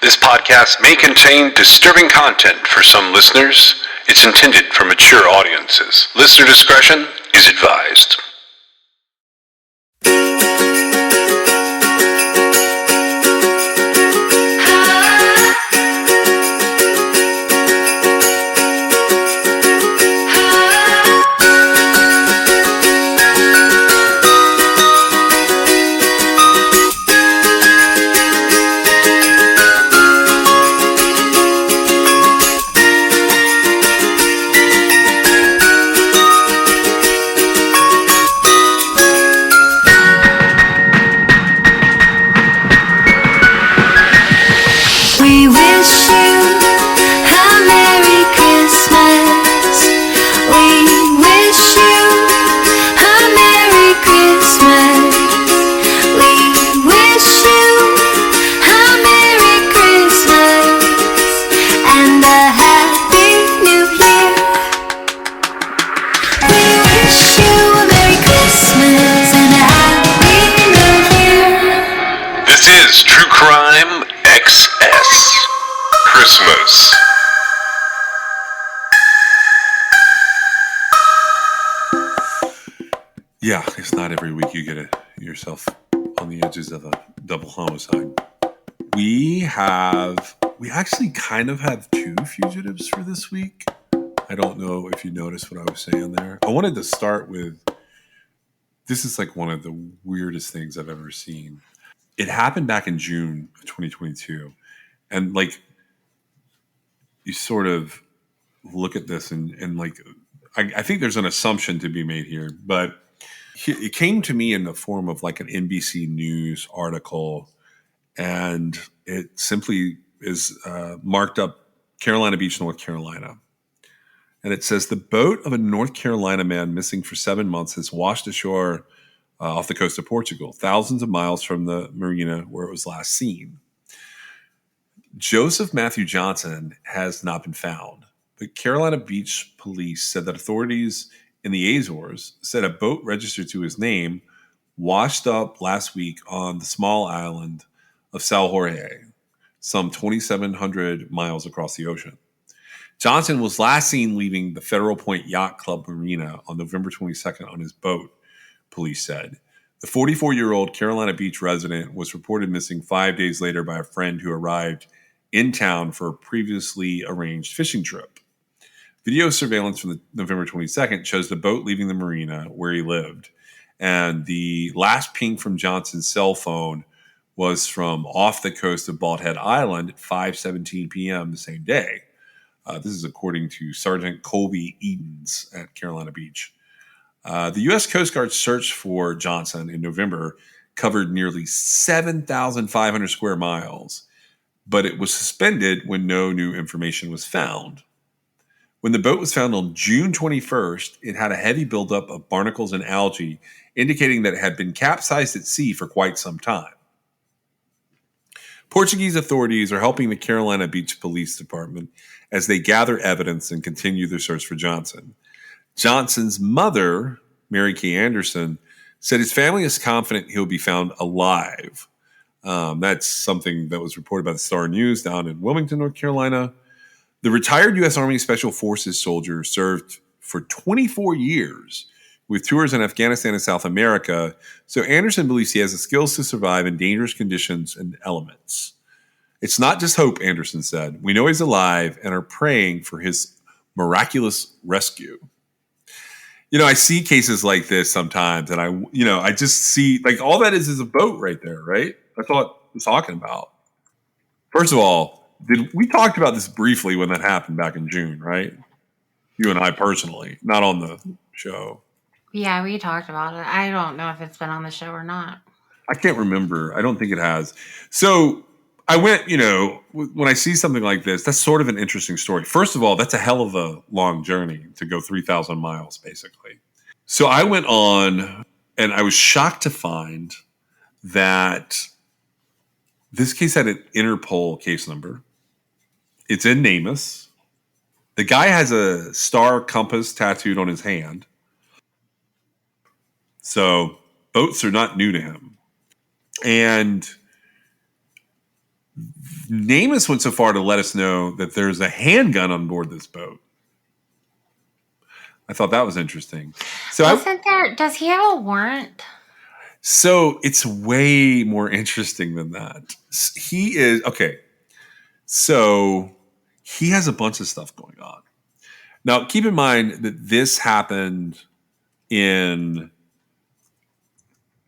This podcast may contain disturbing content for some listeners. It's intended for mature audiences. Listener discretion is advised. We wish you a Merry Christmas. We wish you a Merry Christmas. We wish you a Merry Christmas and a Happy New Year. We wish you a Merry Christmas and a Happy New Year. This is True Crime XS Christmas. Yeah, it's not every week you get yourself on the edges of a double homicide. We actually kind of have two fugitives for this week. I don't know if you noticed what I was saying there. I wanted to start with, this is like one of the weirdest things I've ever seen. It happened back in June of 2022. And like, you sort of look at this and like, I think there's an assumption to be made here, but it came to me in the form of like an NBC News article, and it simply is marked up Carolina Beach, North Carolina. And it says, the boat of a North Carolina man missing for 7 months has washed ashore off the coast of Portugal, thousands of miles from the marina where it was last seen. Joseph Matthew Johnson has not been found, but Carolina Beach police said that authorities in the Azores said a boat registered to his name washed up last week on the small island of São Jorge, some 2,700 miles across the ocean. Johnson was last seen leaving the Federal Point Yacht Club Marina on November 22nd on his boat, police said. The 44-year-old Carolina Beach resident was reported missing 5 days later by a friend who arrived in town for a previously arranged fishing trip. Video surveillance from the November 22nd shows the boat leaving the marina where he lived. And the last ping from Johnson's cell phone was from off the coast of Bald Head Island at 5:17 p.m. the same day. This is according to Sergeant Colby Edens at Carolina Beach. The U.S. Coast Guard search for Johnson in November covered nearly 7,500 square miles, but it was suspended when no new information was found. When the boat was found on June 21st, it had a heavy buildup of barnacles and algae, indicating that it had been capsized at sea for quite some time. Portuguese authorities are helping the Carolina Beach Police Department as they gather evidence and continue their search for Johnson. Johnson's mother, Mary Kay Anderson, said his family is confident he'll be found alive. That's something that was reported by the Star News down in Wilmington, North Carolina. The retired U.S. Army Special Forces soldier served for 24 years with tours in Afghanistan and South America, so Anderson believes he has the skills to survive in dangerous conditions and elements. It's not just hope, Anderson said. We know he's alive and are praying for his miraculous rescue. You know, I see cases like this sometimes, and I just see, like, all that is a boat right there, right? That's what I was talking about. First of all, we talked about this briefly when that happened back in June, right? You and I personally, not on the show. Yeah, we talked about it. I don't know if it's been on the show or not. I can't remember. I don't think it has. So I went, when I see something like this, that's sort of an interesting story. First of all, that's a hell of a long journey to go 3,000 miles, basically. So I went on, and I was shocked to find that this case had an Interpol case number. It's in NamUs. The guy has a star compass tattooed on his hand. So boats are not new to him. And Namus went so far to let us know that there's a handgun on board this boat. I thought that was interesting. Wasn't there? Does he have a warrant? So it's way more interesting than that. He is okay. So he has a bunch of stuff going on. Now, keep in mind that this happened in.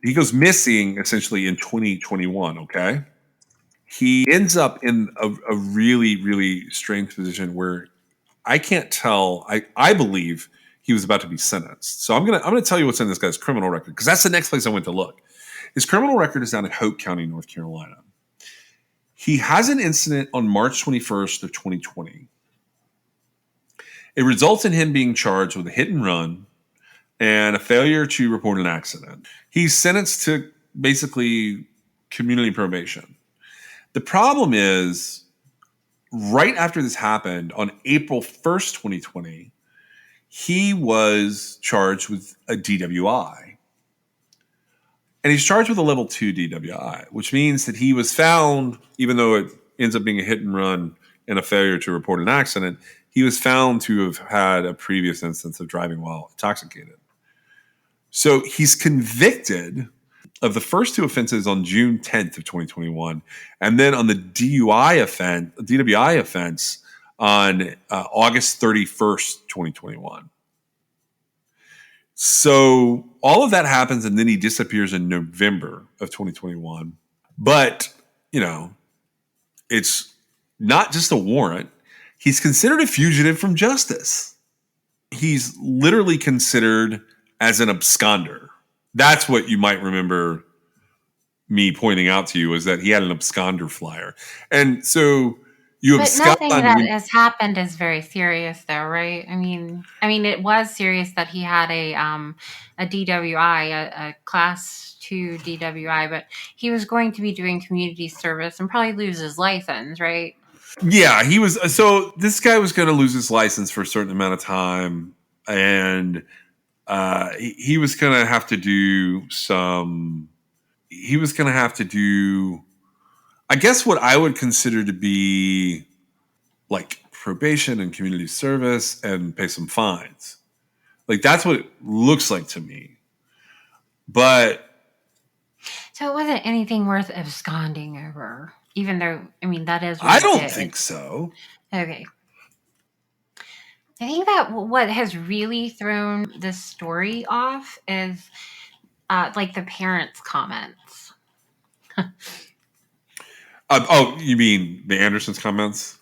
He goes missing essentially in 2021. Okay. He ends up in a really, really strange position where I can't tell. I believe he was about to be sentenced. So I'm gonna tell you what's in this guy's criminal record because that's the next place I went to look. His criminal record is down in Hope County, North Carolina. He has an incident on March 21st of 2020. It results in him being charged with a hit and run and a failure to report an accident. He's sentenced to basically community probation. The problem is, right after this happened, on April 1st, 2020, he was charged with a DWI. And he's charged with a level 2 DWI, which means that he was found, even though it ends up being a hit and run and a failure to report an accident, he was found to have had a previous instance of driving while intoxicated. So he's convicted of the first two offenses on June 10th of 2021, and then on the DWI offense on August 31st, 2021. So all of that happens, and then he disappears in November of 2021. But, it's not just a warrant. He's considered a fugitive from justice. He's literally considered as an absconder. That's what you might remember me pointing out to you, is that he had an absconder flyer. And so you But abscond. nothing that has happened is very serious, though, right? I mean, it was serious that he had a DWI, a class 2 DWI, but he was going to be doing community service and probably lose his license, right? Yeah, he was. So this guy was going to lose his license for a certain amount of time, and he was going to have to do some. He was going to have to do, I guess, what I would consider to be like probation and community service and pay some fines. Like that's what it looks like to me. But So it wasn't anything worth absconding over, even though, that is what I he don't did. think so. Okay. I think that what has really thrown this story off is like the parents' comments. Oh, you mean the Andersons' comments?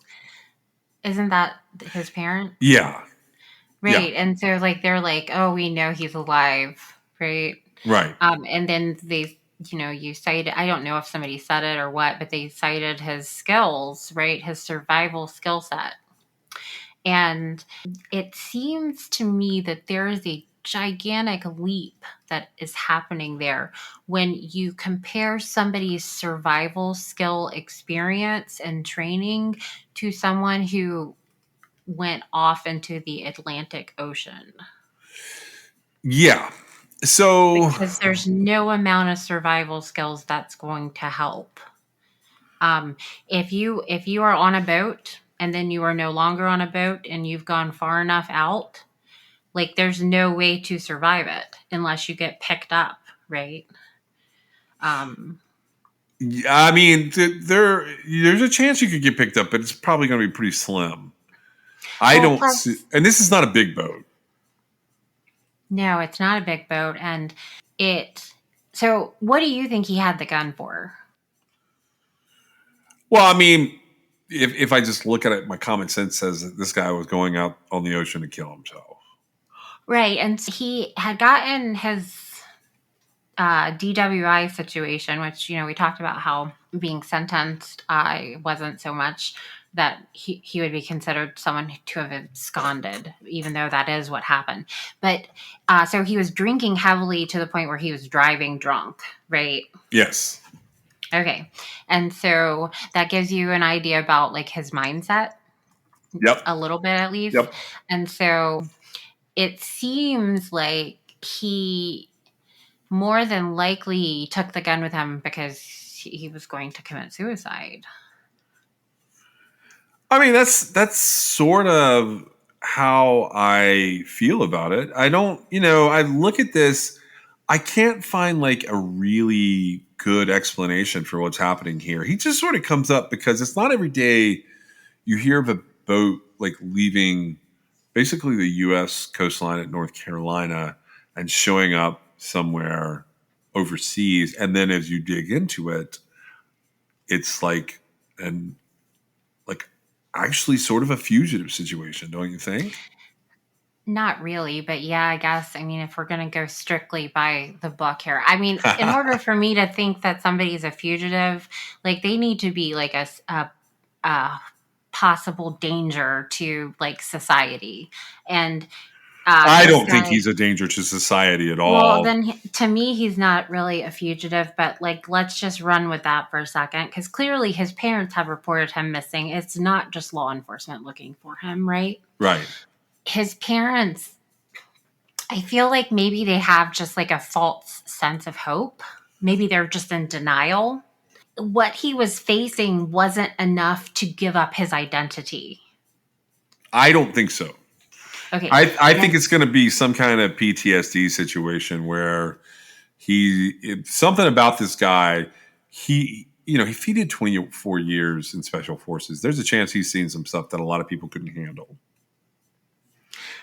Isn't that his parent? Yeah. Right. Yeah. And so like they're like, oh, we know he's alive, right? Right. And then they, you cited, I don't know if somebody said it or what, but they cited his skills, right? His survival skill set. And it seems to me that there is a gigantic leap that is happening there when you compare somebody's survival skill experience and training to someone who went off into the Atlantic Ocean. Yeah. So Because there's no amount of survival skills that's going to help. If you are on a boat and then you are no longer on a boat and you've gone far enough out, like there's no way to survive it unless you get picked up, right? there's a chance you could get picked up, but it's probably going to be pretty slim. And this is not a big boat. No, it's not a big boat, and so what do you think he had the gun for? Well, if I just look at it, my common sense says that this guy was going out on the ocean to kill himself. Right, and so he had gotten his DWI situation, which, we talked about how being sentenced wasn't so much that he would be considered someone to have absconded, even though that is what happened. But so he was drinking heavily to the point where he was driving drunk, right? Yes. Okay. And so that gives you an idea about like his mindset. Yep. A little bit at least. Yep. And so it seems like he more than likely took the gun with him because he was going to commit suicide. I mean, that's sort of how I feel about it. I don't, I look at this, I can't find like a really good explanation for what's happening here. He just sort of comes up because it's not every day you hear of a boat like leaving basically the U.S. coastline at North Carolina and showing up somewhere overseas. And then as you dig into it, it's and like actually sort of a fugitive situation, don't you think? Not really, but yeah, I guess. I mean, if we're going to go strictly by the book here, I mean, in order for me to think that somebody's a fugitive, like they need to be like a possible danger to like society. And I this don't think guy, he's a danger to society at well, all. then to me, he's not really a fugitive, but like, let's just run with that for a second. Because clearly his parents have reported him missing. It's not just law enforcement looking for him, right? Right. His parents, I feel like maybe they have just like a false sense of hope. Maybe they're just in denial. What he was facing wasn't enough to give up his identity. I don't think so. Okay. I think it's going to be some kind of PTSD situation where something about this guy, he did 24 years in special forces. There's a chance he's seen some stuff that a lot of people couldn't handle.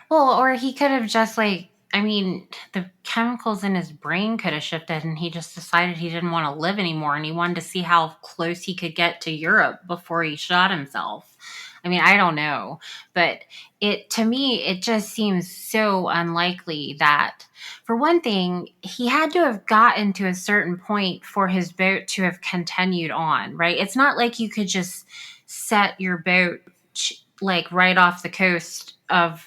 Well, or he could have just like, I mean, the chemicals in his brain could have shifted and he just decided he didn't want to live anymore and he wanted to see how close he could get to Europe before he shot himself. I mean, I don't know, but to me, it just seems so unlikely that, for one thing, he had to have gotten to a certain point for his boat to have continued on, right? It's not like you could just set your boat like right off the coast of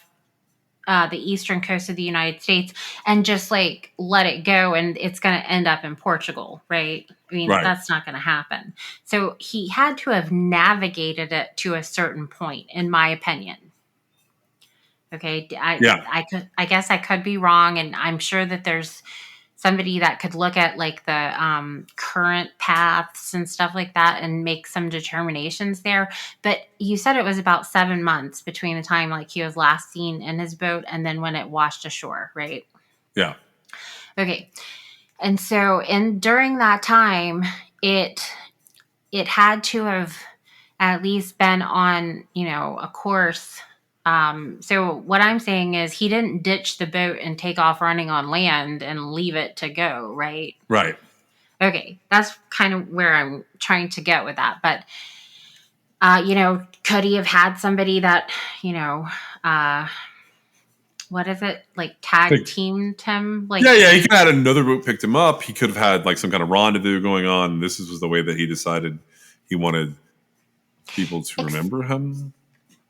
the eastern coast of the United States and just like let it go and it's going to end up in Portugal, right? I mean, Right. that's not going to happen. So he had to have navigated it to a certain point, in my opinion. Okay, Yeah. I guess I could be wrong, and I'm sure that there's somebody that could look at like the current paths and stuff like that and make some determinations there. But you said it was about 7 months between the time like he was last seen in his boat and then when it washed ashore, right? Yeah. Okay. And so during that time, it had to have at least been on, a course. So what I'm saying is he didn't ditch the boat and take off running on land and leave it to go, right? Right. Okay, that's kind of where I'm trying to get with that. But, could he have had somebody that, what is it, like tag teamed him? Like, yeah. He could have had another boat picked him up. He could have had like some kind of rendezvous going on. This was the way that he decided he wanted people to remember him.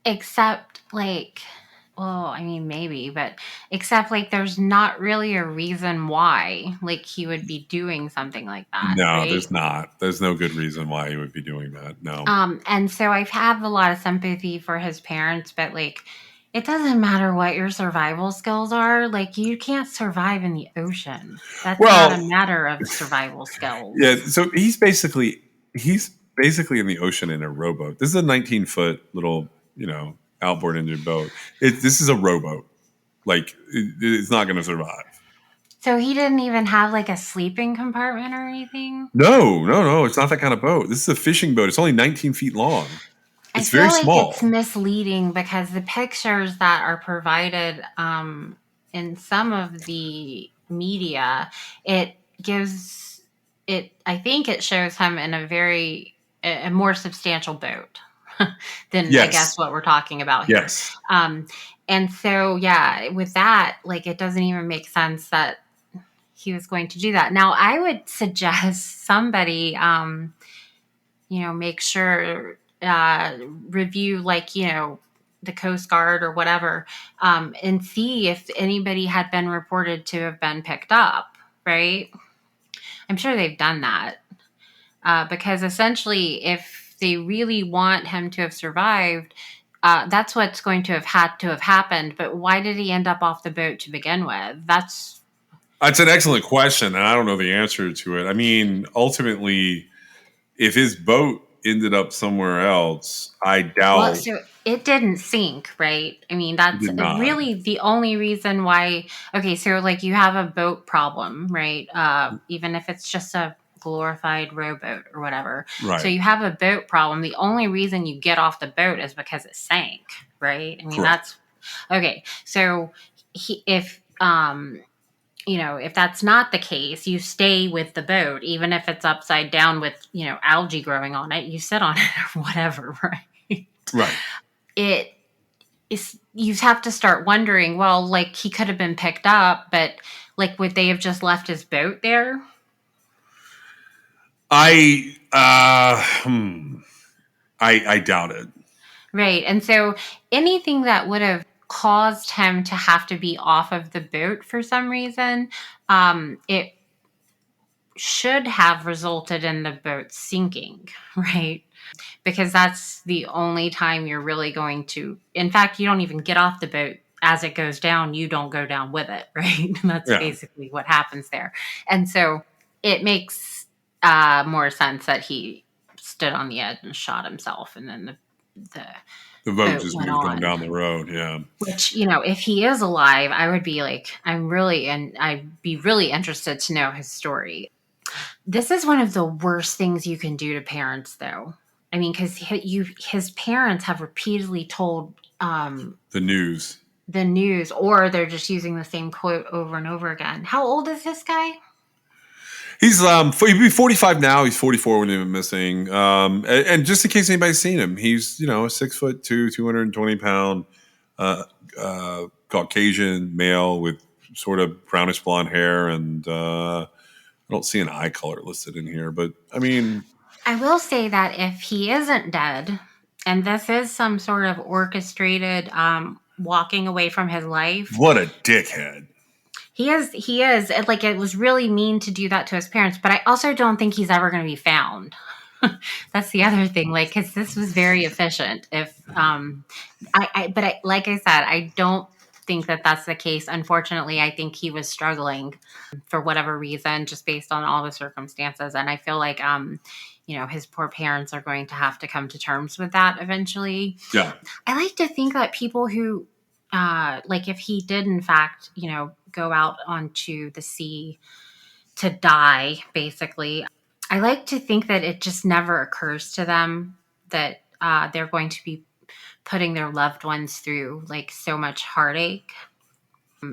Except like, well, I mean, maybe, but except like there's not really a reason why like he would be doing something like that. No, right? there's not. There's no good reason why he would be doing that. No. And so I have a lot of sympathy for his parents, but like it doesn't matter what your survival skills are. Like you can't survive in the ocean. That's not a matter of survival skills. Yeah. So he's basically in the ocean in a rowboat. This is a 19-foot little, outboard engine boat. This is a rowboat. Like it's not going to survive. So he didn't even have like a sleeping compartment or anything? No. It's not that kind of boat. This is a fishing boat. It's only 19 feet long. It's very small. It's misleading because the pictures that are provided in some of the media, it gives it. I think it shows him in a more substantial boat than I guess what we're talking about here. Yes. And so with that, like it doesn't even make sense that he was going to do that. Now, I would suggest somebody, make sure. Review like the Coast Guard or whatever and see if anybody had been reported to have been picked up, right? I'm sure they've done that because essentially if they really want him to have survived, that's what's going to have had to have happened. But why did he end up off the boat to begin with? That's an excellent question, and I don't know the answer to it. I mean, ultimately, if his boat ended up somewhere else, I Well, doubt so it didn't sink, right? I mean, it that's did not. really the only reason why. Okay, so like you have a boat problem, right? Even if it's just a glorified rowboat or whatever. So Right. you have a boat problem. The only reason you get off the boat is because it sank, right? I mean, Correct. that's okay. So if if that's not the case, you stay with the boat, even if it's upside down with algae growing on it. You sit on it or whatever, right? Right. It is, you have to start wondering, well, like he could have been picked up, but like would they have just left his boat there? I I doubt it. Right. And so anything that would have caused him to have to be off of the boat for some reason, it should have resulted in the boat sinking, right? Because that's the only time you're really going to, in fact, you don't even get off the boat. As it goes down, you don't go down with it, right? That's Yeah. basically what happens there. And so it makes more sense that he stood on the edge and shot himself, and then the The vote boat just went moved on on. down the road. Yeah. Which, if he is alive, I would be like, I'd be really interested to know his story. This is one of the worst things you can do to parents, though. I mean, because his parents have repeatedly told The news. the news, or they're just using the same quote over and over again. How old is this guy? He's he'd be 45 now. He's 44 when he went missing. And just in case anybody's seen him, he's a 6'2", 220-pound Caucasian male with sort of brownish blonde hair, and I don't see an eye color listed in here. But I mean, I will say that if he isn't dead, and this is some sort of orchestrated walking away from his life, what a dickhead. he is. Like, it was really mean to do that to his parents, but I also don't think he's ever going to be found. That's the other thing, like, because this was very efficient. If like I said, I don't think that that's the case. Unfortunately, I think he was struggling for whatever reason, just based on all the circumstances, and I feel like his poor parents are going to have to come to terms with that eventually. Yeah. I like to think that people who like if he did in fact go out onto the sea to die, basically, I like to think that it just never occurs to them that they're going to be putting their loved ones through like so much heartache.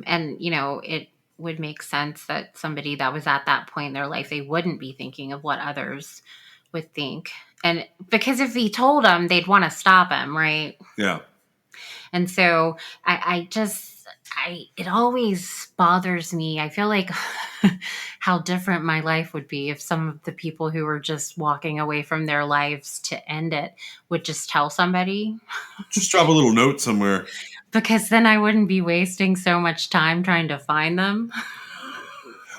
And, it would make sense that somebody that was at that point in their life, they wouldn't be thinking of what others would think. And because if he told them, they'd want to stop him, right? Yeah. And so it always bothers me. I feel like how different my life would be if some of the people who were just walking away from their lives to end it would just tell somebody. Just drop a little note somewhere. Because then I wouldn't be wasting so much time trying to find them.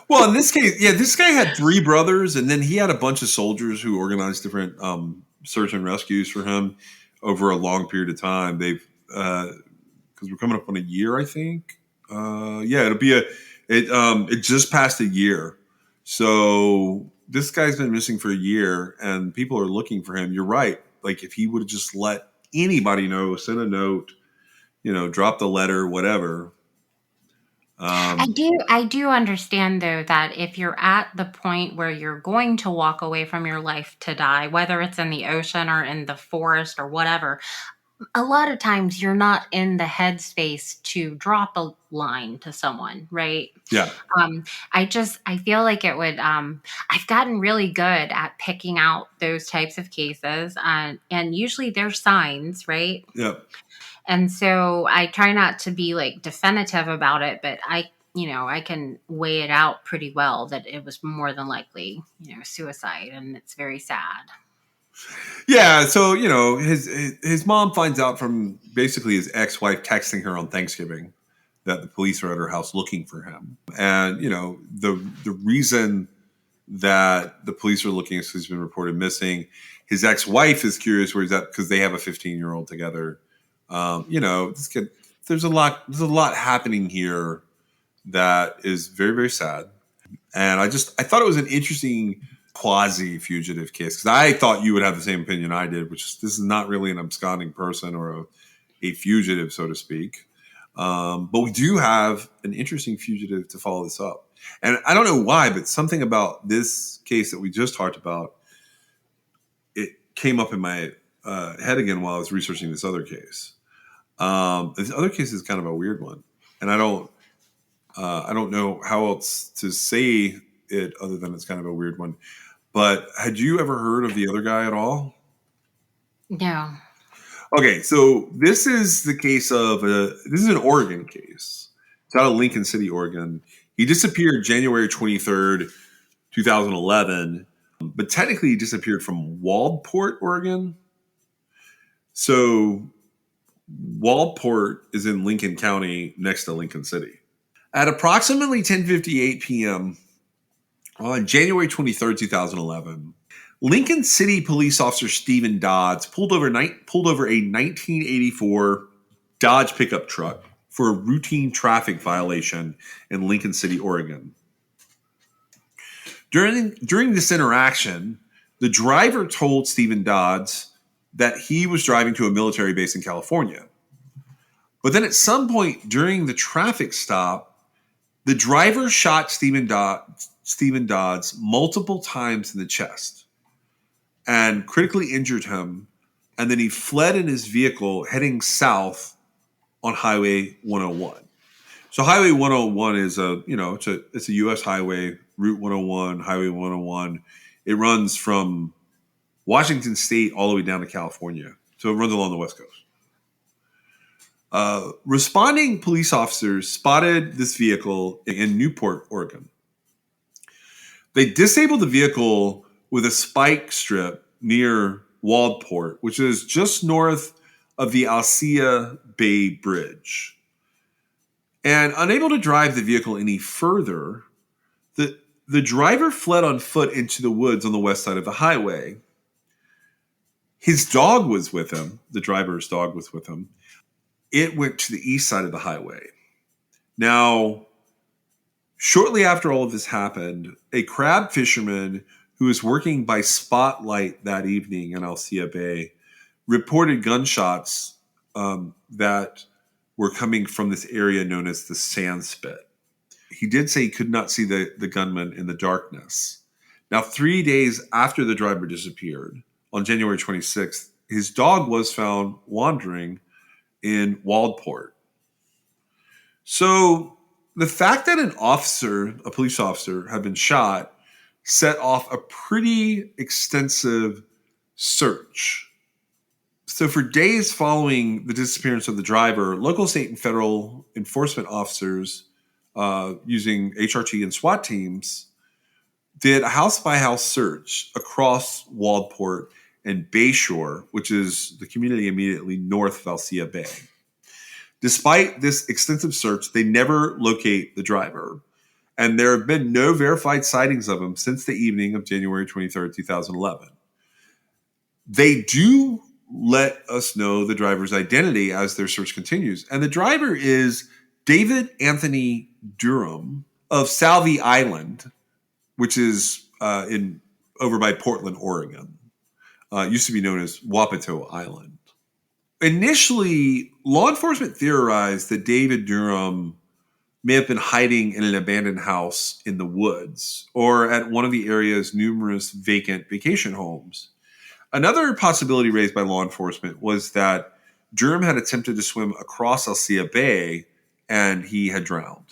Well, in this case, yeah, this guy had 3 brothers, and then he had a bunch of soldiers who organized different search and rescues for him over a long period of time. They've because we're coming up on a year, I think. Yeah, it just passed a year. So this guy's been missing for a year, and people are looking for him. You're right. Like if he would have just let anybody know, send a note, drop the letter, whatever. I do understand though that if you're at the point where you're going to walk away from your life to die, whether it's in the ocean or in the forest or whatever, a lot of times you're not in the headspace to drop a line to someone, right? Yeah. I feel like it would, I've gotten really good at picking out those types of cases, and usually there's signs, right? Yeah. And so I try not to be like definitive about it, but I can weigh it out pretty well that it was more than likely, suicide, and it's very sad. Yeah, so his mom finds out from basically his ex-wife texting her on Thanksgiving that the police are at her house looking for him, and the reason that the police are looking is because he's been reported missing. His ex-wife is curious where he's at because they have a 15-year-old together. This kid, there's a lot happening here that is very, very sad, and I thought it was an interesting quasi-fugitive case, because I thought you would have the same opinion I did, which is this is not really an absconding person or a fugitive, so to speak. But we do have an interesting fugitive to follow this up. And I don't know why, but something about this case that we just talked about, it came up in my head again while I was researching this other case. This other case is kind of a weird one, and I don't know how else to say it other than it's kind of a weird one. But had you ever heard of the other guy at all? No. Okay, so this is the case of this is an Oregon case. It's out of Lincoln City, Oregon. He disappeared January 23rd, 2011, but technically he disappeared from Waldport, Oregon. So Waldport is in Lincoln County next to Lincoln City. At approximately 10:58 p.m. on January 23rd, 2011, Lincoln City police officer Stephen Dodds pulled over a 1984 Dodge pickup truck for a routine traffic violation in Lincoln City, Oregon. During this interaction, the driver told Stephen Dodds that he was driving to a military base in California. But then at some point during the traffic stop, the driver shot Stephen Dodds multiple times in the chest and critically injured him. And then he fled in his vehicle heading south on Highway 101. So Highway 101 is it's a U.S. highway, Route 101, Highway 101. It runs from Washington State all the way down to California. So it runs along the West Coast. Responding police officers spotted this vehicle in Newport, Oregon. They disabled the vehicle with a spike strip near Waldport, which is just north of the Alsea Bay Bridge. And unable to drive the vehicle any further, the driver fled on foot into the woods on the west side of the highway. His dog was with him. The driver's dog was with him. It went to the east side of the highway. Now, shortly after all of this happened, a crab fisherman who was working by spotlight that evening in Alsea Bay reported gunshots that were coming from this area known as the Sand Spit. He did say he could not see the gunman in the darkness. Now, 3 days after the driver disappeared, on January 26th, his dog was found wandering in Waldport. So the fact that a police officer, had been shot set off a pretty extensive search. So for days following the disappearance of the driver, local, state, and federal enforcement officers using HRT and SWAT teams did a house-by-house search across Waldport and Bayshore, which is the community immediately north of Alsea Bay. Despite this extensive search, they never locate the driver, and there have been no verified sightings of him since the evening of January 23rd, 2011. They do let us know the driver's identity as their search continues, and the driver is David Anthony Durham of Salvie Island, which is over by Portland, Oregon. Used to be known as Wapato Island. Initially, law enforcement theorized that David Durham may have been hiding in an abandoned house in the woods or at one of the area's numerous vacant vacation homes. Another possibility raised by law enforcement was that Durham had attempted to swim across Alsea Bay and he had drowned.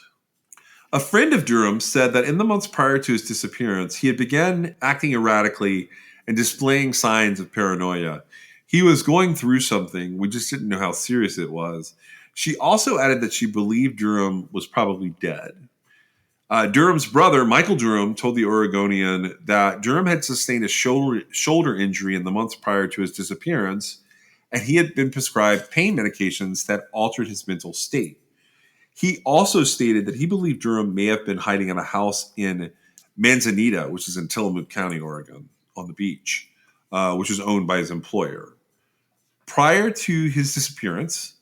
A friend of Durham said that in the months prior to his disappearance, he had begun acting erratically and displaying signs of paranoia. He was going through something. We just didn't know how serious it was. She also added that she believed Durham was probably dead. Durham's brother, Michael Durham, told the Oregonian that Durham had sustained a shoulder injury in the months prior to his disappearance, and he had been prescribed pain medications that altered his mental state. He also stated that he believed Durham may have been hiding in a house in Manzanita, which is in Tillamook County, Oregon, on the beach, which was owned by his employer. Prior to his disappearance,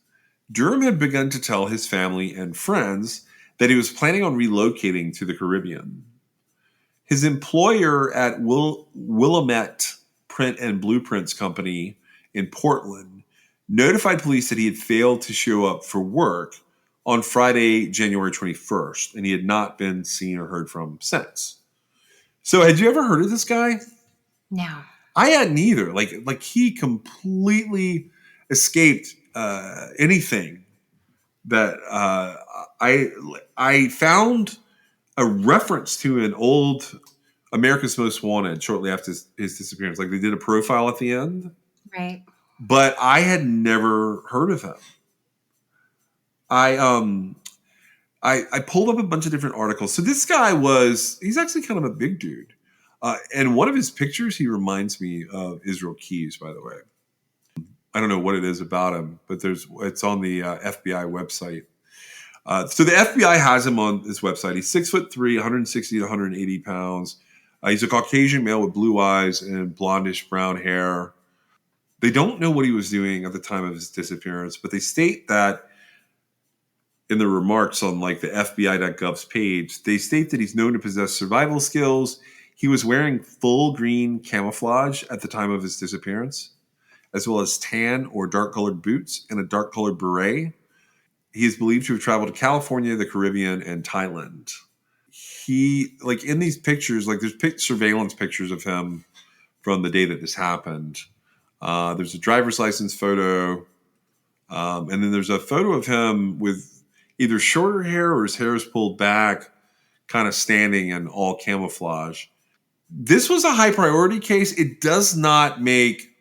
Durham had begun to tell his family and friends that he was planning on relocating to the Caribbean. His employer at Willamette Print and Blueprints Company in Portland notified police that he had failed to show up for work on Friday, January 21st, and he had not been seen or heard from since. So, had you ever heard of this guy? No. I hadn't either. Like he completely escaped anything that I found a reference to an old America's Most Wanted shortly after his disappearance. Like they did a profile at the end, Right. but I had never heard of him. I pulled up a bunch of different articles. So this guy he's actually kind of a big dude. And one of his pictures, he reminds me of Israel Keys, by the way. I don't know what it is about him, but it's on the FBI website. So the FBI has him on his website. He's 6'3", 160 to 180 pounds. He's a Caucasian male with blue eyes and blondish brown hair. They don't know what he was doing at the time of his disappearance, but they state that in the remarks on like the FBI.gov's page, they state that he's known to possess survival skills. He was wearing full green camouflage at the time of his disappearance, as well as tan or dark-colored boots and a dark-colored beret. He is believed to have traveled to California, the Caribbean, and Thailand. He, like in these pictures, like there's surveillance pictures of him from the day that this happened. There's a driver's license photo, and then there's a photo of him with either shorter hair or his hair is pulled back, kind of standing in all camouflage. This was a high priority case. It does not make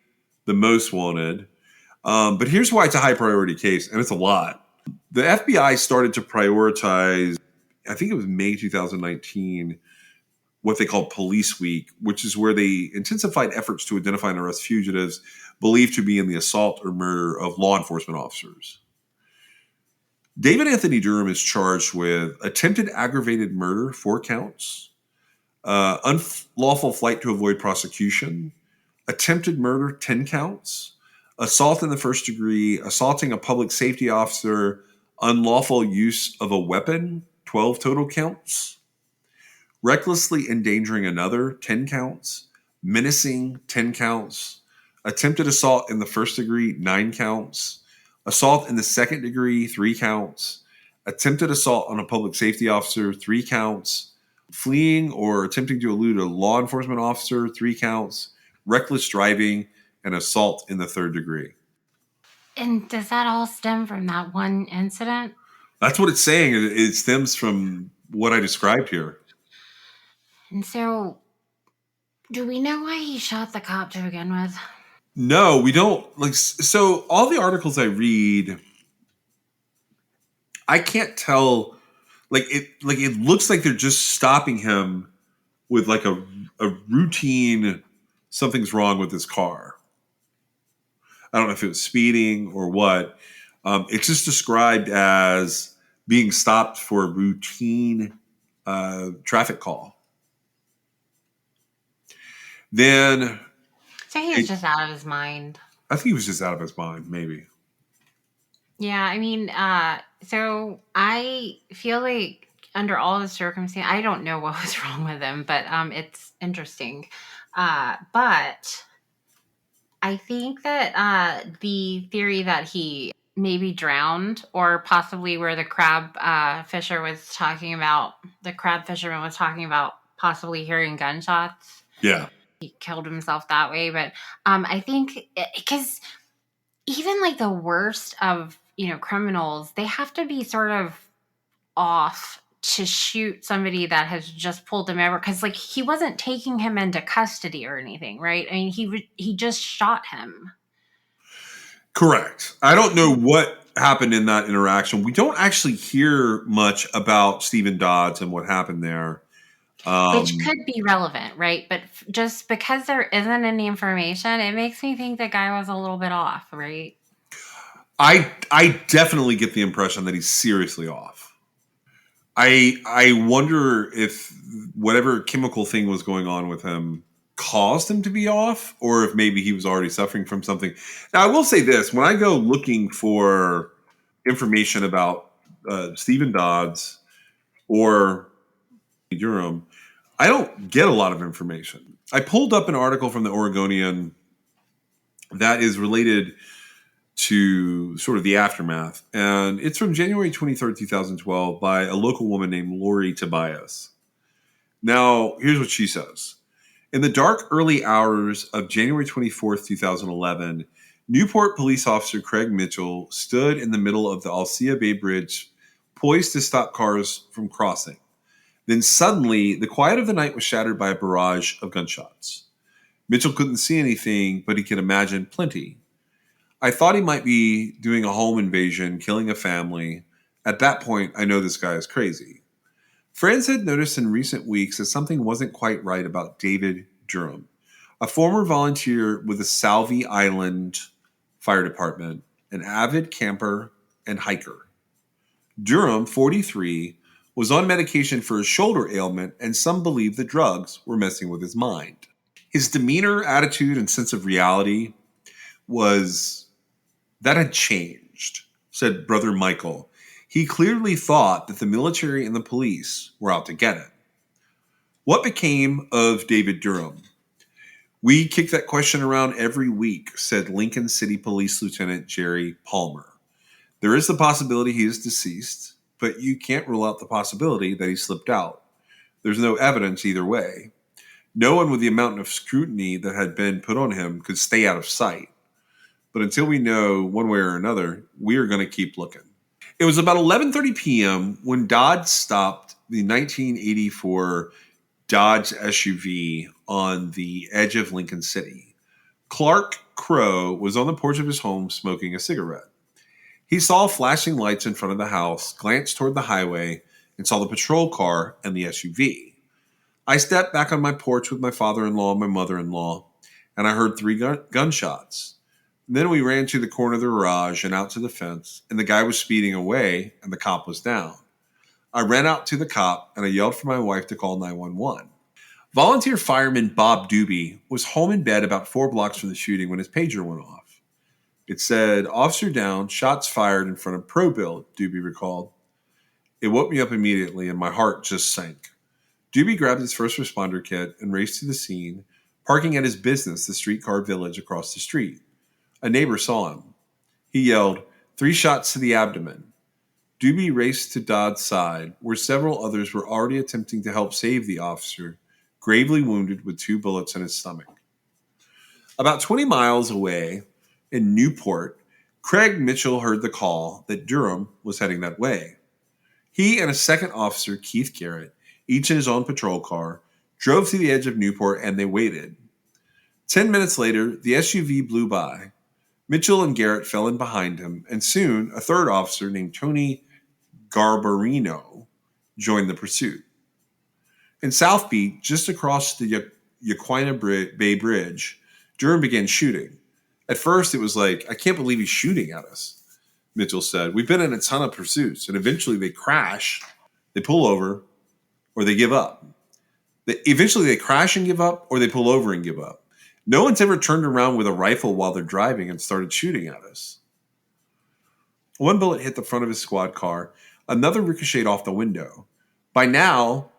the most wanted, but here's why it's a high priority case, and it's a lot. The FBI started to prioritize, I think it was May 2019, what they called Police Week, which is where they intensified efforts to identify and arrest fugitives believed to be in the assault or murder of law enforcement officers. David Anthony Durham is charged with attempted aggravated murder, 4 counts, unlawful flight to avoid prosecution, attempted murder, 10 counts, assault in the first degree, assaulting a public safety officer, unlawful use of a weapon, 12 total counts, recklessly endangering another, 10 counts, menacing, 10 counts, attempted assault in the first degree, 9 counts, assault in the second degree, 3 counts, attempted assault on a public safety officer, 3 counts, fleeing or attempting to elude a law enforcement officer, 3 counts, reckless driving, and assault in the third degree. And does that all stem from that one incident? That's what it's saying. It stems from what I described here. And so, do we know why he shot the cop to begin with? No, we don't. So all the articles I read, I can't tell. It looks like they're just stopping him with like a routine. Something's wrong with his car. I don't know if it was speeding or what. It's just described as being stopped for a routine traffic call. Then, So he was just out of his mind. I think he was just out of his mind, maybe. Yeah, I mean, so I feel like under all the circumstances, I don't know what was wrong with him, but it's interesting. But I think that the theory that he maybe drowned, or possibly where the crab fisherman was talking about possibly hearing gunshots. Yeah. He killed himself that way. But I think because even like the worst of, criminals, they have to be sort of off to shoot somebody that has just pulled him over, because like he wasn't taking him into custody or anything, right? I mean, he just shot him. Correct. I don't know what happened in that interaction. We don't actually hear much about Stephen Dodds and what happened there. Which could be relevant, right? But just because there isn't any information, it makes me think the guy was a little bit off, right? I definitely get the impression that he's seriously off. I wonder if whatever chemical thing was going on with him caused him to be off, or if maybe he was already suffering from something. Now, I will say this. When I go looking for information about Stephen Dodds or Durham, I don't get a lot of information. I pulled up an article from the Oregonian that is related to sort of the aftermath, and it's from January 23rd, 2012 by a local woman named Lori Tobias. Now, here's what she says. In the dark early hours of January 24th, 2011, Newport police officer Craig Mitchell stood in the middle of the Alsea Bay Bridge, poised to stop cars from crossing. Then suddenly, the quiet of the night was shattered by a barrage of gunshots. Mitchell couldn't see anything, but he could imagine plenty. I thought he might be doing a home invasion, killing a family. At that point, I know this guy is crazy. Friends had noticed in recent weeks that something wasn't quite right about David Durham, a former volunteer with the Salvie Island Fire Department, an avid camper and hiker. Durham, 43, was on medication for a shoulder ailment, and some believe the drugs were messing with his mind. His demeanor, attitude, and sense of reality had changed, said Brother Michael. He clearly thought that the military and the police were out to get him. What became of David Durham? We kick that question around every week, said Lincoln City Police Lieutenant Jerry Palmer. There is the possibility he is deceased, but you can't rule out the possibility that he slipped out. There's no evidence either way. No one with the amount of scrutiny that had been put on him could stay out of sight. But until we know one way or another, we are going to keep looking. It was about 11:30 p.m. when Dodge stopped the 1984 Dodge SUV on the edge of Lincoln City. Clark Crow was on the porch of his home smoking a cigarette. He saw flashing lights in front of the house, glanced toward the highway, and saw the patrol car and the SUV. I stepped back on my porch with my father-in-law and my mother-in-law, and I heard 3 gunshots. Then we ran to the corner of the garage and out to the fence, and the guy was speeding away, and the cop was down. I ran out to the cop, and I yelled for my wife to call 911. Volunteer fireman Bob Doobie was home in bed about 4 blocks from the shooting when his pager went off. It said, "Officer down, shots fired in front of ProBuild," Doobie recalled. It woke me up immediately, and my heart just sank. Doobie grabbed his first responder kit and raced to the scene, parking at his business, the Streetcar Village, across the street. A neighbor saw him. He yelled, 3 shots to the abdomen. Doobie raced to Dodd's side, where several others were already attempting to help save the officer, gravely wounded with 2 bullets in his stomach. About 20 miles away in Newport, Craig Mitchell heard the call that Durham was heading that way. He and a second officer, Keith Garrett, each in his own patrol car, drove to the edge of Newport, and they waited. 10 minutes later, the SUV blew by. Mitchell and Garrett fell in behind him, and soon a third officer named Tony Garbarino joined the pursuit. In South Beach, just across the Yaquina Bay Bridge, Durham began shooting. At first, it was like, "I can't believe he's shooting at us," Mitchell said. "We've been in a ton of pursuits, and eventually they crash, they pull over, or they give up. Eventually they crash and give up, or they pull over and give up. No one's ever turned around with a rifle while they're driving and started shooting at us." 1 bullet hit the front of his squad car. Another ricocheted off the window. By now,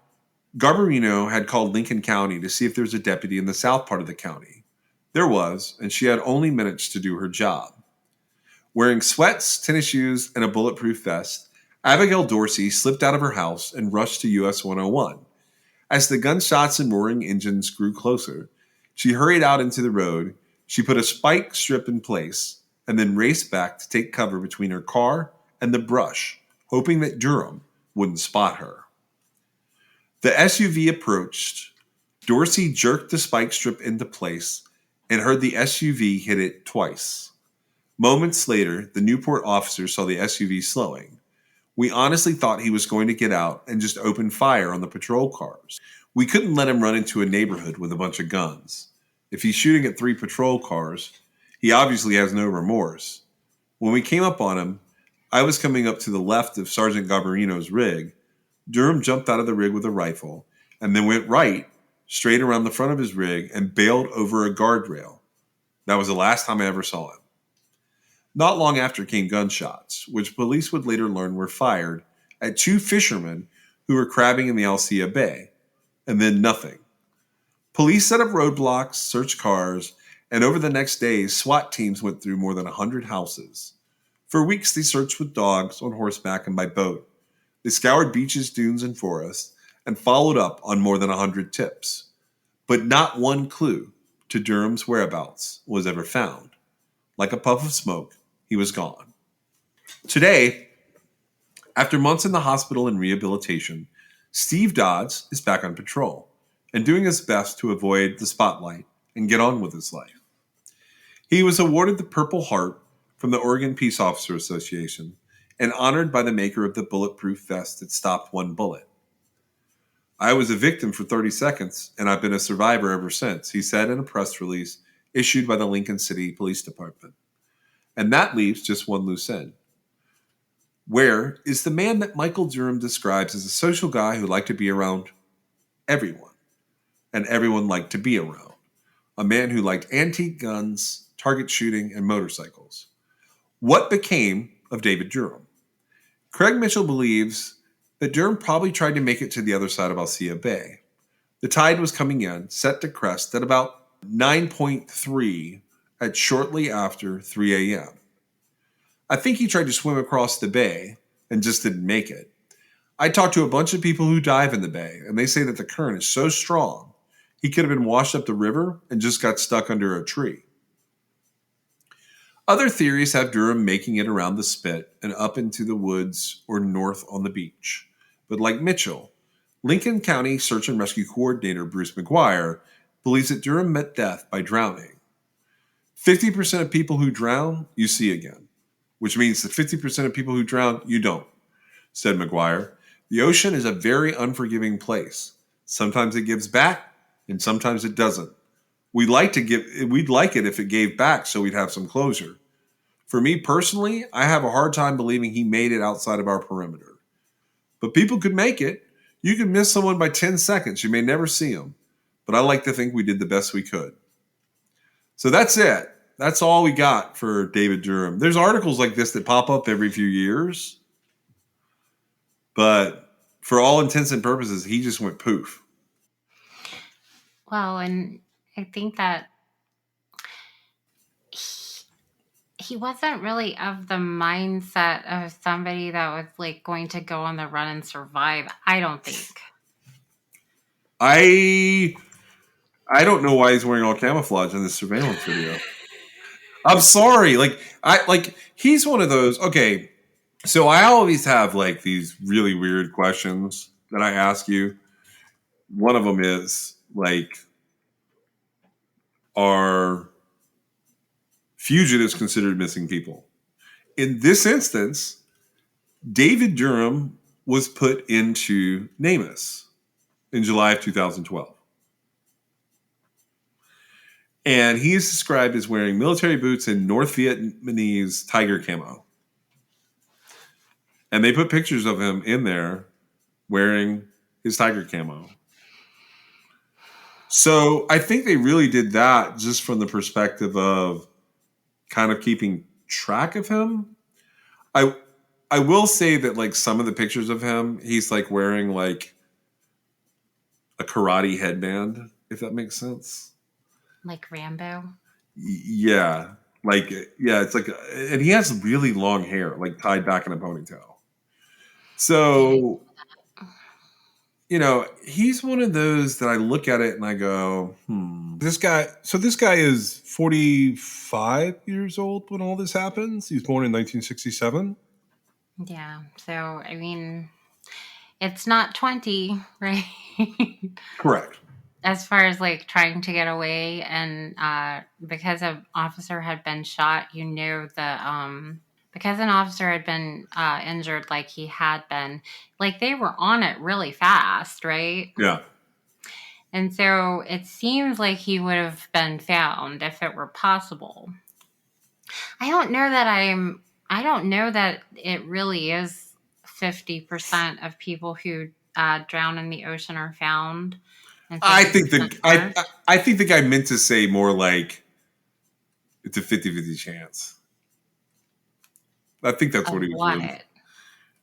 Garbarino had called Lincoln County to see if there was a deputy in the south part of the county. There was, and she had only minutes to do her job. Wearing sweats, tennis shoes, and a bulletproof vest, Abigail Dorsey slipped out of her house and rushed to US 101. As the gunshots and roaring engines grew closer, she hurried out into the road. She put a spike strip in place and then raced back to take cover between her car and the brush, hoping that Durham wouldn't spot her. The SUV approached. Dorsey jerked the spike strip into place and heard the SUV hit it twice. Moments later, the Newport officer saw the SUV slowing. We honestly thought he was going to get out and just open fire on the patrol cars. We couldn't let him run into a neighborhood with a bunch of guns. If he's shooting at 3 patrol cars, he obviously has no remorse. When we came up on him, I was coming up to the left of Sergeant Garbarino's rig. Durham jumped out of the rig with a rifle and then went right, straight around the front of his rig, and bailed over a guardrail. That was the last time I ever saw him. Not long after came gunshots, which police would later learn were fired at 2 fishermen who were crabbing in the Alsea Bay. and then nothing. Police set up roadblocks, searched cars, and over the next days, SWAT teams went through more than 100 houses. For weeks, they searched with dogs, on horseback, and by boat. They scoured beaches, dunes, and forests, and followed up on more than 100 tips. But not one clue to Durham's whereabouts was ever found. Like a puff of smoke, he was gone. Today, after months in the hospital and rehabilitation, Steve Dodds is back on patrol and doing his best to avoid the spotlight and get on with his life. He was awarded the Purple Heart from the Oregon Peace Officer Association and honored by the maker of the bulletproof vest that stopped one bullet. I was a victim for 30 seconds, and I've been a survivor ever since, he said in a press release issued by the Lincoln City Police Department. And that leaves just one loose end. Where is the man that Michael Durham describes as a social guy who liked to be around everyone, and everyone liked to be around? A man who liked antique guns, target shooting, and motorcycles. What became of David Durham? Craig Mitchell believes that Durham probably tried to make it to the other side of Alsea Bay. The tide was coming in, set to crest at about 9.3 at shortly after 3 a.m. I think he tried to swim across the bay and just didn't make it. I talked to a bunch of people who dive in the bay, and they say that the current is so strong, he could have been washed up the river and just got stuck under a tree. Other theories have Durham making it around the spit and up into the woods or north on the beach. But like Mitchell, Lincoln County Search and Rescue Coordinator Bruce McGuire believes that Durham met death by drowning. 50% of people who drown, you see again, which means that 50% of people who drown, you don't, said McGuire. The ocean is a very unforgiving place. Sometimes it gives back, and sometimes it doesn't. We'd like it if it gave back so we'd have some closure. For me personally, I have a hard time believing he made it outside of our perimeter. But people could make it. You could miss someone by 10 seconds. You may never see them. But I like to think we did the best we could. So that's it. That's all we got for David Durham. There's articles like this that pop up every few years. But for all intents and purposes, he just went poof. Well, and I think that he wasn't really of the mindset of somebody that was like going to go on the run and survive. I don't think. I don't know why he's wearing all camouflage in this surveillance video. I'm sorry. He's one of those. Okay, so I always have like these really weird questions that I ask you. One of them is like, are fugitives considered missing people? In this instance, David Durham was put into NamUs in July of 2012. And he is described as wearing military boots and North Vietnamese tiger camo. And they put pictures of him in there wearing his tiger camo. So I think they really did that just from the perspective of kind of keeping track of him. I will say that like some of the pictures of him, he's like wearing like a karate headband, if that makes sense. Like Rambo? Yeah. It's like, and he has really long hair, like tied back in a ponytail. So, he's one of those that I look at it and I go, This guy is 45 years old when all this happens. He was born in 1967. Yeah. So, I mean, it's not 20, right? Correct. As far as like trying to get away, and because an officer had been shot, because an officer had been injured like he had been, like they were on it really fast, right? Yeah. And so it seems like he would have been found if it were possible. I don't know that it really is 50% of people who drown in the ocean are found. I think the guy meant to say more like it's a 50-50 chance. I think that's what he was doing.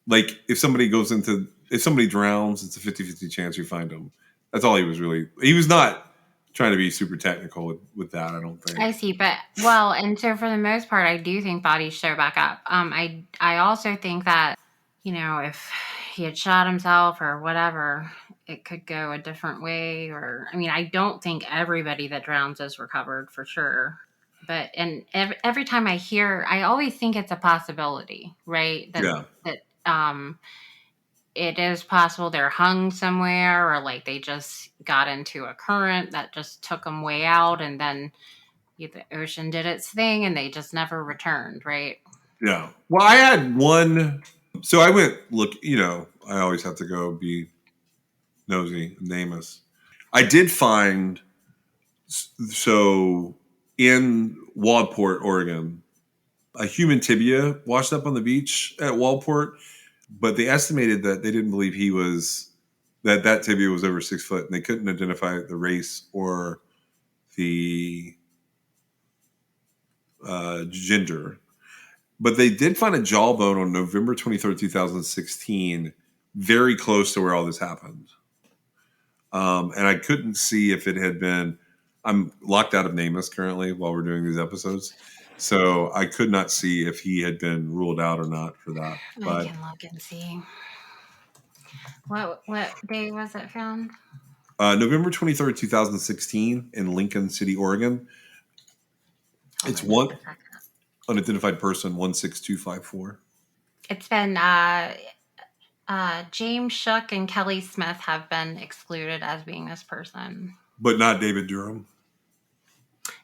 Like if somebody drowns, it's a 50-50 chance you find them. That's all he was really. He was not trying to be super technical with that. I don't think. I see, but and so for the most part, I do think bodies show back up. I also think that if he had shot himself or whatever, it could go a different way. Or I mean, I don't think everybody that drowns is recovered for sure. But every time I hear, I always think it's a possibility, right? That it is possible they're hung somewhere, or like they just got into a current that just took them way out, and then the ocean did its thing and they just never returned, right? Yeah. Well, I had one. So I went look. I always have to go be nosy and Amos. I did find in Waldport, Oregon, a human tibia washed up on the beach at Waldport, but they estimated that they didn't believe that tibia was over 6 foot, and they couldn't identify the race or the gender. But they did find a jawbone on November 23rd, 2016, very close to where all this happened. And I couldn't see if it had been. I'm locked out of NamUs currently while we're doing these episodes, so I could not see if he had been ruled out or not for that. I can look and see. What day was it found? November 23rd, 2016, in Lincoln City, Oregon. It's one unidentified person, 16254. It's been James Shook and Kelly Smith have been excluded as being this person. But not David Durham.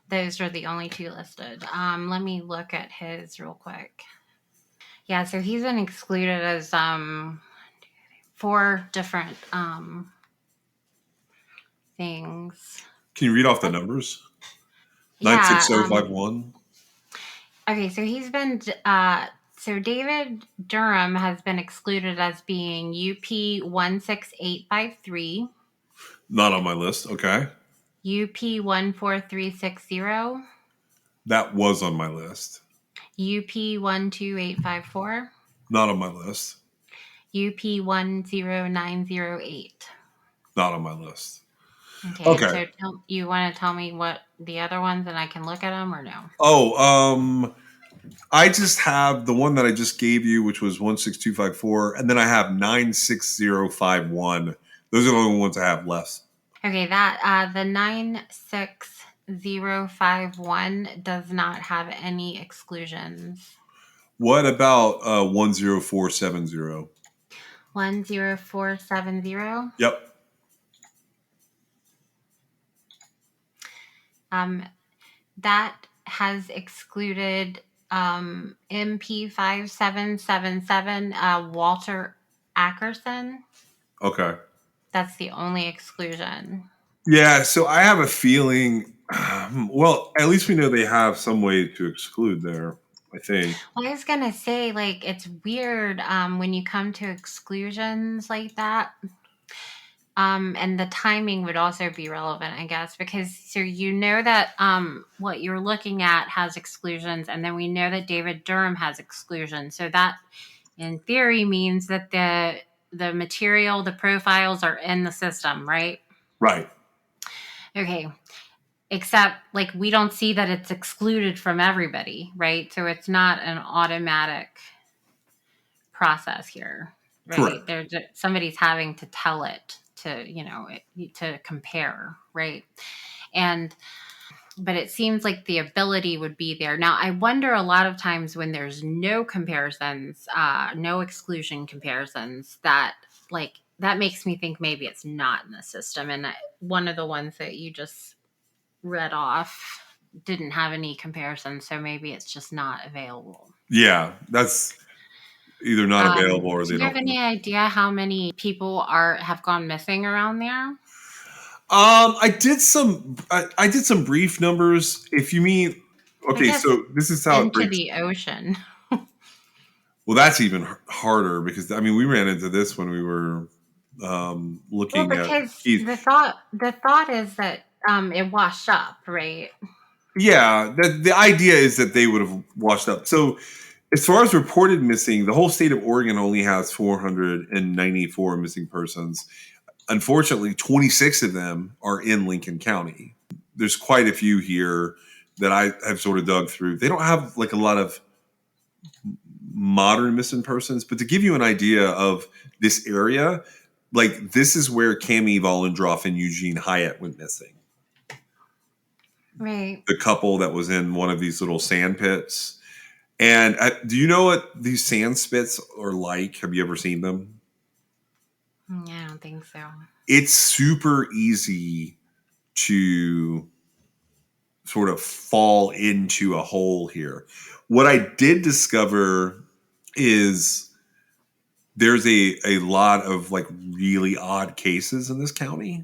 Those are the only two listed. Let me look at his real quick. Yeah, so he's been excluded as 4 different things. Can you read off the numbers? 96051. Okay, so he's been so David Durham has been excluded as being UP 16853. Not on my list. Okay. UP 14360. That was on my list. UP 12854. Not on my list. UP 10908. Not on my list. Okay. So you want to tell me what the other ones, and I can look at them, or no? Oh, I just have the one that I just gave you, which was 16254, and then I have 96051. Those are the only ones I have left. Okay, that the 96051 does not have any exclusions. What about 10470? 10470? Yep. That has excluded MP5777, Walter Ackerson. Okay. That's the only exclusion. Yeah, so I have a feeling, well, at least we know they have some way to exclude there, I think. Well, I was going to say, like, it's weird when you come to exclusions like that. And the timing would also be relevant, I guess, because so that what you're looking at has exclusions, and then we know that David Durham has exclusions. So that, in theory, means that the material, the profiles are in the system, right? Right. Okay. Except, like, we don't see that it's excluded from everybody, right? So it's not an automatic process here, right? Somebody's having to tell it to, to compare, right? But it seems like the ability would be there. Now, I wonder a lot of times when there's no comparisons, no exclusion comparisons, that makes me think maybe it's not in the system. And one of the ones that you just read off didn't have any comparisons, so maybe it's just not available. Yeah, that's either not available or they don't. Do you have any idea how many people have gone missing around there? I did some brief numbers. If you mean, okay, so this is how into the ocean. Well, that's even harder because we ran into this when we were looking at. The thought is that it washed up, right? Yeah, the idea is that they would have washed up. So, as far as reported missing, the whole state of Oregon only has 494 missing persons. Unfortunately, 26 of them are in Lincoln County. There's quite a few here that I have sort of dug through. They don't have like a lot of modern missing persons, but to give you an idea of this area, like this is where Cammie Vollendroff and Eugene Hyatt went missing. Right. The couple that was in one of these little sand pits. And do you know what these sand spits are like? Have you ever seen them? I don't think so. It's super easy to sort of fall into a hole here. What I did discover is there's a lot of like really odd cases in this county.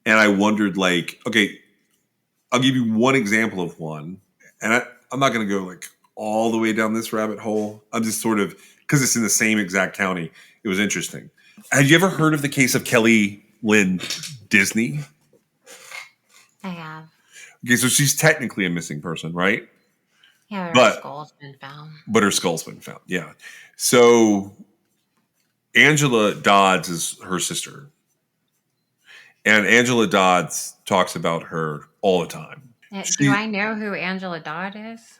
And I wondered, like, okay, I'll give you one example of one. And I'm not going to go like all the way down this rabbit hole. I'm just sort of, because it's in the same exact county, it was interesting. Have you ever heard of the case of Kelly Lynn Disney? I have. Okay, so she's technically a missing person, right? Yeah, But- her skull's been found. But her skull's been found. Yeah. So Angela Dodds is her sister. And Angela Dodds talks about her all the time. She- Do I know who Angela Dodd is?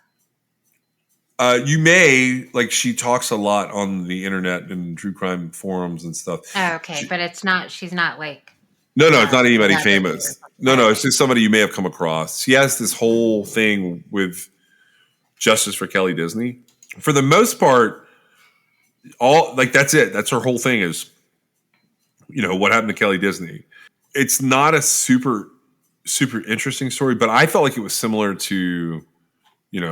You may, like, she talks a lot on the internet and true crime forums and stuff. Oh, okay, but she's not like. No, it's not anybody Celebrity or famous. something. No, it's just somebody you may have come across. She has this whole thing with Justice for Kelly Disney. For the most part, that's it. That's her whole thing is, what happened to Kelly Disney. It's not a super, super interesting story, but I felt like it was similar to,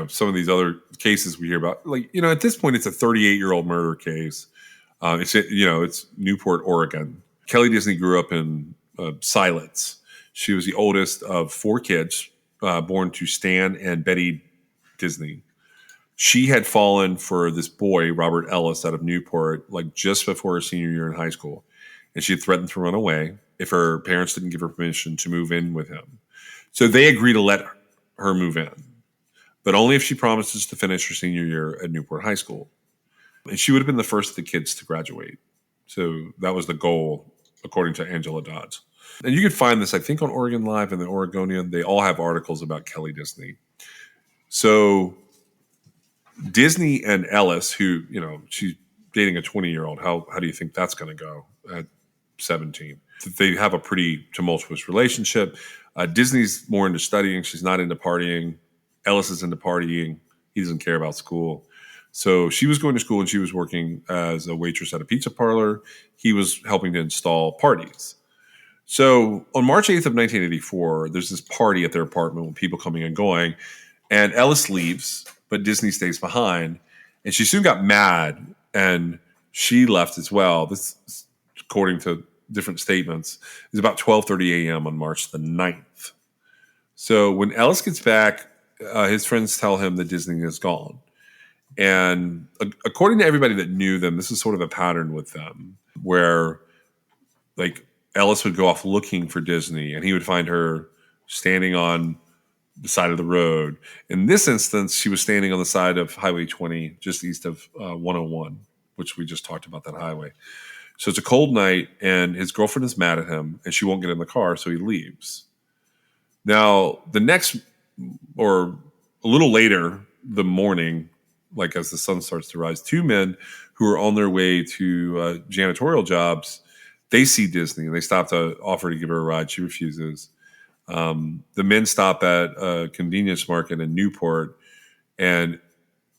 some of these other cases we hear about. Like, at this point, it's a 38-year-old murder case. It's Newport, Oregon. Kelly Disney grew up in Silence. She was the oldest of 4 kids born to Stan and Betty Disney. She had fallen for this boy, Robert Ellis, out of Newport, like just before her senior year in high school. And she had threatened to run away if her parents didn't give her permission to move in with him. So they agreed to let her move in, but only if she promises to finish her senior year at Newport High School. And she would have been the first of the kids to graduate. So that was the goal, according to Angela Dodds. And you can find this, I think, on Oregon Live and the Oregonian. They all have articles about Kelly Disney. So Disney and Ellis, who, she's dating a 20-year-old. How do you think that's going to go at 17? They have a pretty tumultuous relationship. Disney's more into studying. She's not into partying. Ellis is into partying. He doesn't care about school. So she was going to school and she was working as a waitress at a pizza parlor. He was helping to install parties. So on March 8th of 1984, there's this party at their apartment with people coming and going. And Ellis leaves, but Disney stays behind. And she soon got mad and she left as well. This, according to different statements, is about 12:30 a.m. on March the 9th. So when Ellis gets back, his friends tell him that Disney is gone. And according to everybody that knew them, this is sort of a pattern with them where like Ellis would go off looking for Disney and he would find her standing on the side of the road. In this instance, she was standing on the side of Highway 20, just east of 101, which we just talked about, that highway. So it's a cold night and his girlfriend is mad at him and she won't get in the car, so he leaves. Now, the next, or a little later, the morning, like as the sun starts to rise, 2 men who are on their way to janitorial jobs, they see Disney and they stop to offer to give her a ride. She refuses. The men stop at a convenience market in Newport and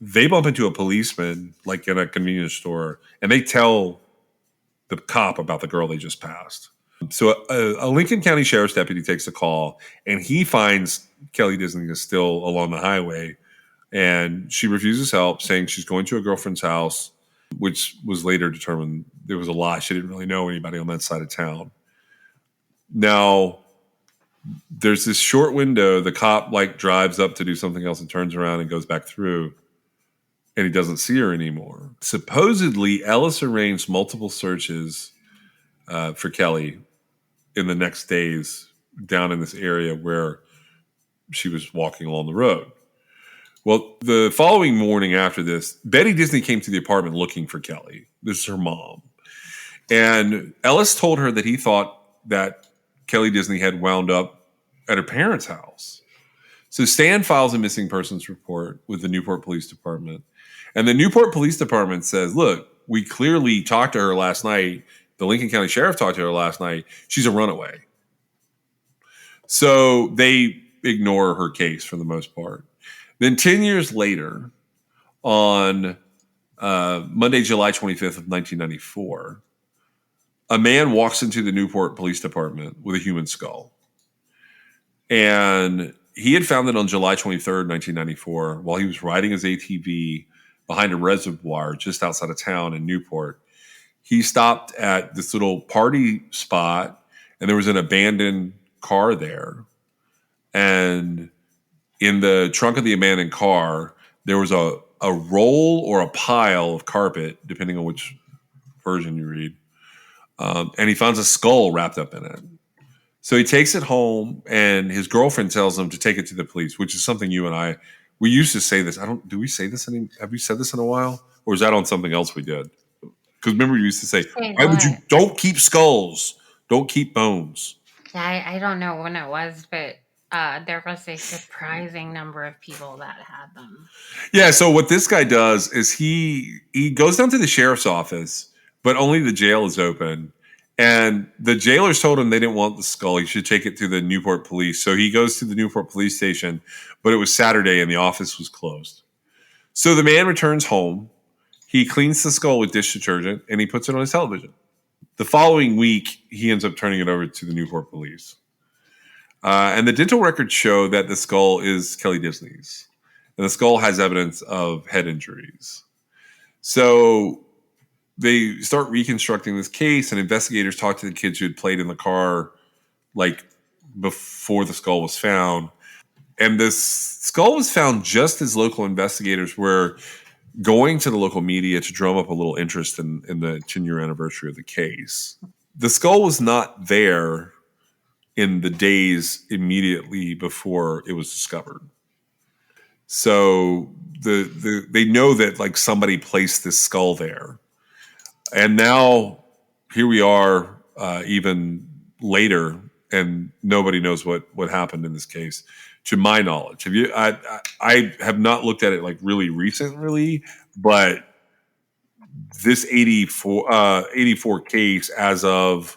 they bump into a policeman like in a convenience store and they tell the cop about the girl they just passed. So a Lincoln County Sheriff's deputy takes a call and he finds Kelly Disney is still along the highway and she refuses help, saying she's going to a girlfriend's house, which was later determined there was a lie. She didn't really know anybody on that side of town. Now, there's this short window. The cop drives up to do something else and turns around and goes back through and he doesn't see her anymore. Supposedly, Ellis arranged multiple searches for Kelly in the next days down in this area where she was walking along the road. Well, the following morning after this, Betty Disney came to the apartment looking for Kelly. This is her mom. And Ellis told her that he thought that Kelly Disney had wound up at her parents' house. So Stan files a missing persons report with the Newport Police Department. And the Newport Police Department says, look, we clearly talked to her last night. The Lincoln County Sheriff talked to her last night. She's a runaway. So they ignore her case for the most part. Then 10 years later, on Monday, July 25th of 1994, a man walks into the Newport Police Department with a human skull. And he had found it on July 23rd, 1994, while he was riding his ATV behind a reservoir just outside of town in Newport. He stopped at this little party spot, and there was an abandoned car there. And in the trunk of the abandoned car, there was a roll or a pile of carpet, depending on which version you read. And he finds a skull wrapped up in it. So he takes it home, and his girlfriend tells him to take it to the police, which is something you and we used to say this. Do we say this have we said this in a while? Or is that on something else we did? Because remember we used to say, don't keep skulls, don't keep bones. Yeah, I don't know when it was, but there was a surprising number of people that had them. Yeah, so what this guy does is he goes down to the sheriff's office, but only the jail is open. And the jailers told him they didn't want the skull. He should take it to the Newport police. So he goes to the Newport police station, but it was Saturday and the office was closed. So the man returns home. He cleans the skull with dish detergent and he puts it on his television. The following week, he ends up turning it over to the Newport police. And the dental records show that the skull is Kelly Disney's. And the skull has evidence of head injuries. So they start reconstructing this case, and investigators talk to the kids who had played in the car like before the skull was found. And this skull was found just as local investigators were going to the local media to drum up a little interest in the 10-year anniversary of the case. The skull was not there in the days immediately before it was discovered. So they know that like somebody placed this skull there. And now here we are even later, and nobody knows what happened in this case, to my knowledge. I have not looked at it like really recently, but this 84 case as of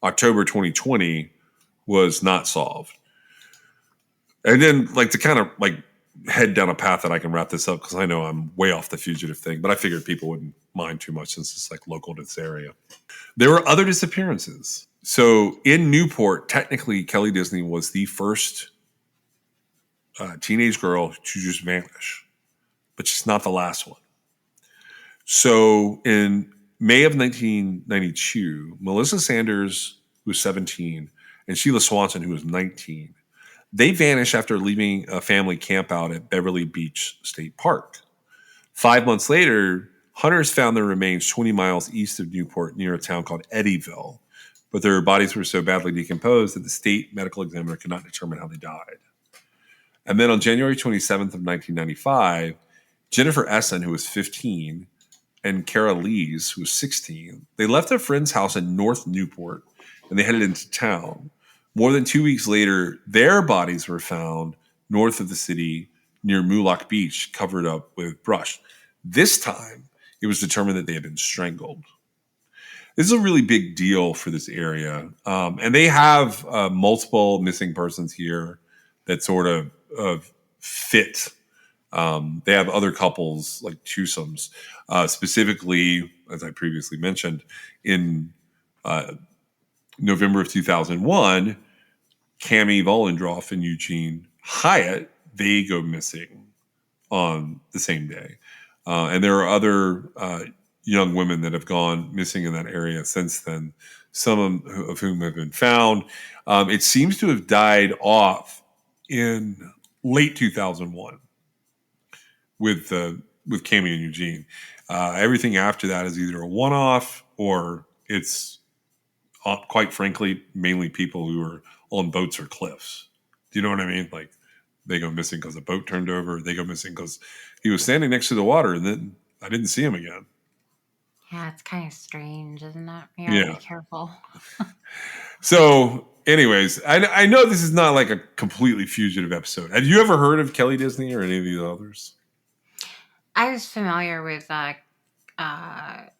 October 2020 was not solved. And then like to kind of like head down a path that I can wrap this up, because I know I'm way off the fugitive thing, but I figured people wouldn't mind too much since it's like local to this area. There were other disappearances. So in Newport, technically Kelly Disney was the first teenage girl to just vanish, but she's not the last one. So in May of 1992, Melissa Sanders, who was 17, and Sheila Swanson, who was 19, they vanished after leaving a family campout at Beverly Beach State Park. 5 months later, hunters found their remains 20 miles east of Newport near a town called Eddyville, but their bodies were so badly decomposed that the state medical examiner could not determine how they died. And then on January 27th of 1995, Jennifer Essen, who was 15, and Kara Lees, who was 16, they left a friend's house in North Newport, and they headed into town. More than 2 weeks later, their bodies were found north of the city near Moolock Beach, covered up with brush. This time, it was determined that they had been strangled. This is a really big deal for this area. And they have multiple missing persons here that sort of fit. They have other couples like twosomes. Specifically, as I previously mentioned, in November of 2001, Cammie Vollendroff and Eugene Hyatt, they go missing on the same day. And there are other young women that have gone missing in that area since then, some of whom have been found. It seems to have died off in late 2001 with Cammie and Eugene. Everything after that is either a one-off or it's, quite frankly, mainly people who are on boats or cliffs. Do you know what I mean? Like they go missing because a boat turned over. They go missing because he was standing next to the water and then I didn't see him again. Yeah, it's kind of strange, isn't it? You gotta be Yeah. careful. So, anyways, I know this is not like a completely fugitive episode. Have you ever heard of Kelly Disney or any of these others? I was familiar with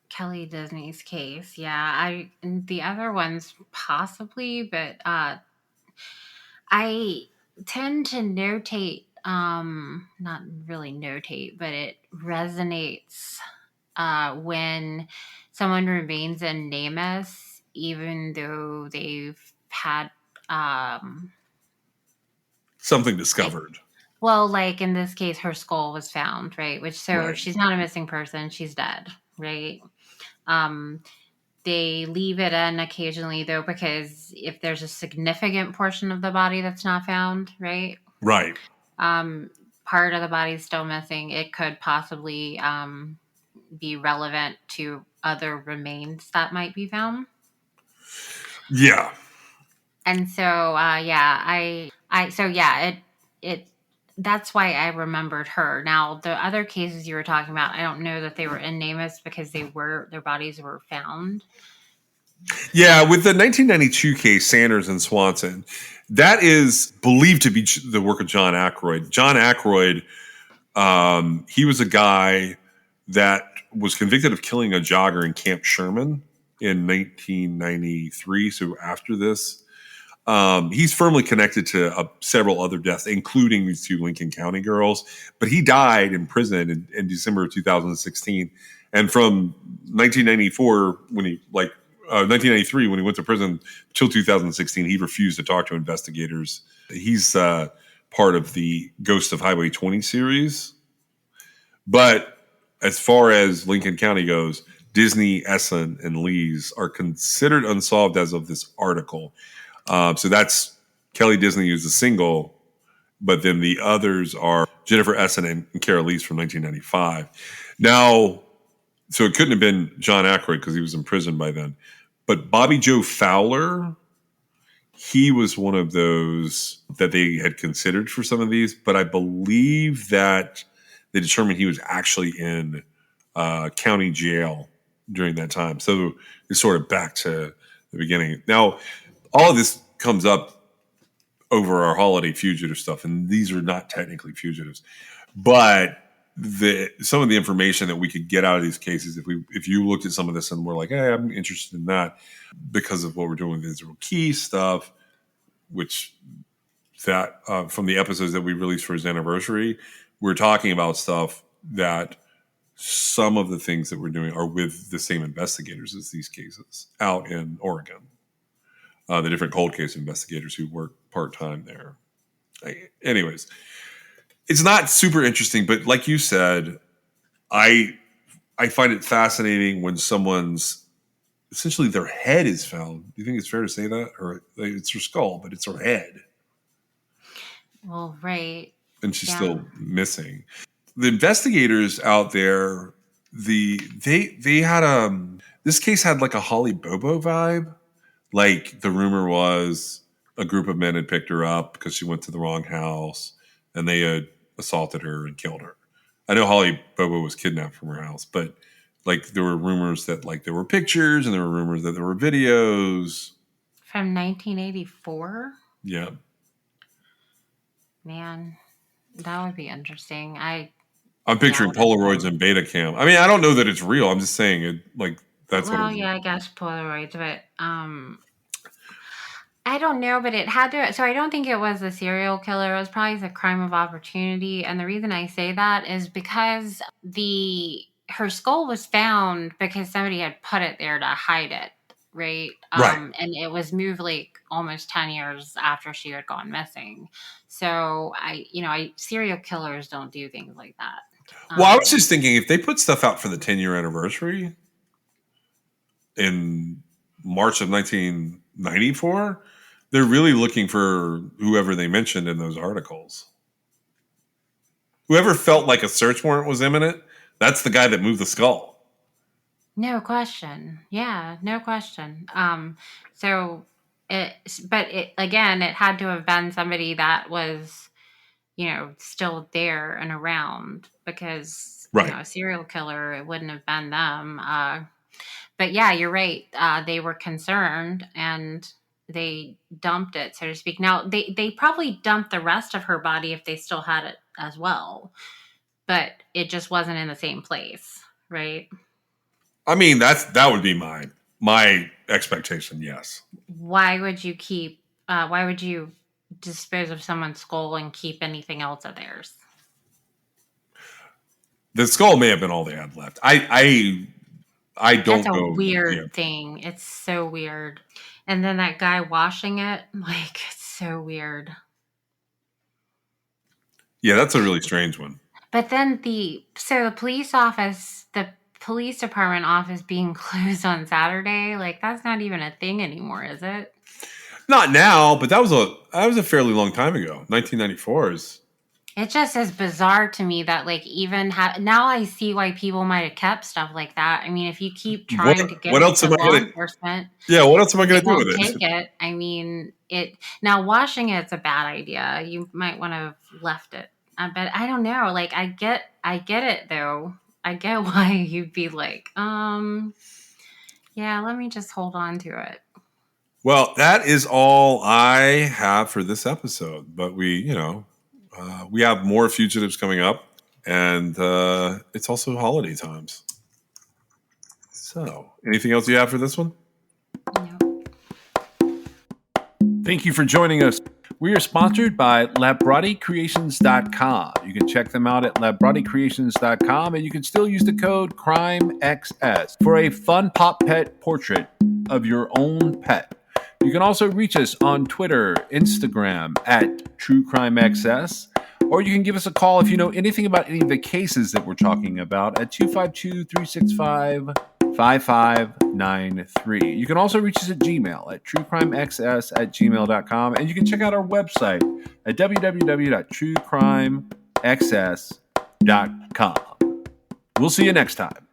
Kelly Disney's case. Yeah, the other ones possibly, but I tend to notate, not really notate, but it resonates when someone remains anonymous, even though they've had, um, Something like, discovered. well, like in this case, her skull was found, right? Which, so Right. she's not a missing person, she's dead, right? Um, they leave it in occasionally, though, because if there's a significant portion of the body that's not found, right? Right. Um, Part of the body's still missing, it could possibly be relevant to other remains that might be found. Yeah. And so, yeah, so yeah, it, that's why I remembered her. Now, the other cases you were talking about, I don't know that they were in NamUs because their bodies were found. Yeah, with the 1992 case, Sanders and Swanson, that is believed to be the work of John Aykroyd. John Aykroyd, he was a guy that was convicted of killing a jogger in Camp Sherman in 1993. So after this, he's firmly connected to several other deaths, including these two Lincoln County girls. But he died in prison in December of 2016. And from 1994, 1993, when he went to prison till 2016, he refused to talk to investigators. He's part of the Ghost of Highway 20 series. But as far as Lincoln County goes, Disney, Essen, and Lees are considered unsolved as of this article. So that's Kelly Disney is a single, but then the others are Jennifer Essen and Kara Lees from 1995. Now, so it couldn't have been John Aykroyd because he was in prison by then. But Bobby Joe Fowler, he was one of those that they had considered for some of these, but I believe that they determined he was actually in county jail during that time. So it's sort of back to the beginning. Now, all of this comes up over our holiday fugitive stuff, and these are not technically fugitives, but some of the information that we could get out of these cases, if you looked at some of this and we're like, hey, I'm interested in that because of what we're doing with Israel Key stuff, which that from the episodes that we released for his anniversary, we're talking about stuff that some of the things that we're doing are with the same investigators as these cases out in Oregon. The different cold case investigators who work part-time there. Anyways, it's not super interesting, but like you said, I find it fascinating when someone's essentially their head is found. Do you think it's fair to say that? Or it's her skull, but it's her head. Well, right. And she's Yeah. still missing. The investigators out there, they had this case had like a Holly Bobo vibe. Like the rumor was a group of men had picked her up because she went to the wrong house and they had assaulted her and killed her. I know Holly Bobo was kidnapped from her house, but like there were rumors that like there were pictures and there were rumors that there were videos. From 1984? Yeah. Man, that would be interesting. I'm picturing doubt it. Polaroids and Betacam. I mean, I don't know that it's real. I'm just saying it like that's what it Well, was. yeah, I guess Polaroids, but I don't know, but it had to. So I don't think it was a serial killer. It was probably the crime of opportunity, and the reason I say that is because her skull was found because somebody had put it there to hide it, right? Right. And it was moved like almost 10 years after she had gone missing. So serial killers don't do things like that. Well, I was just thinking if they put stuff out for the 10-year anniversary in March of 1994, they're really looking for whoever they mentioned in those articles. Whoever felt like a search warrant was imminent, that's the guy that moved the skull. No question. Yeah, no question. But it had to have been somebody that was, still there and around because, Right. A serial killer, it wouldn't have been them. But yeah, you're right. They were concerned and they dumped it, so to speak. Now they probably dumped the rest of her body if they still had it as well, but it just wasn't in the same place, right? I mean, that would be my expectation. Yes. Why would you keep? Why would you dispose of someone's skull and keep anything else of theirs? The skull may have been all they had left. I don't That's a know. weird Yeah. thing. It's so weird. And then that guy washing it, like, it's so weird. Yeah, that's a really strange one. But then the police department office being closed on Saturday, like that's not even a thing anymore, is it? Not now, but that was a fairly long time ago. 1994 is. It just is bizarre to me that like even now I see why people might have kept stuff like that. I mean, if you keep trying to get what else it am I to law gonna- enforcement, Yeah, what else am I going they to do won't with it? take it. I mean, now washing it's a bad idea. You might want to have left it. But I don't know. Like I get it though. I get why you'd be like, yeah, let me just hold on to it. Well, that is all I have for this episode. But we have more fugitives coming up, and it's also holiday times. So, anything else you have for this one? No. Thank you for joining us. We are sponsored by LabRottiCreations.com. You can check them out at LabRottiCreations.com, and you can still use the code CRIMEXS for a fun pop pet portrait of your own pet. You can also reach us on Twitter, Instagram at TrueCrimeXS, or you can give us a call if you know anything about any of the cases that we're talking about at 252-365-5593. You can also reach us at Gmail at truecrimexs@gmail.com, and you can check out our website at www.truecrimexs.com. We'll see you next time.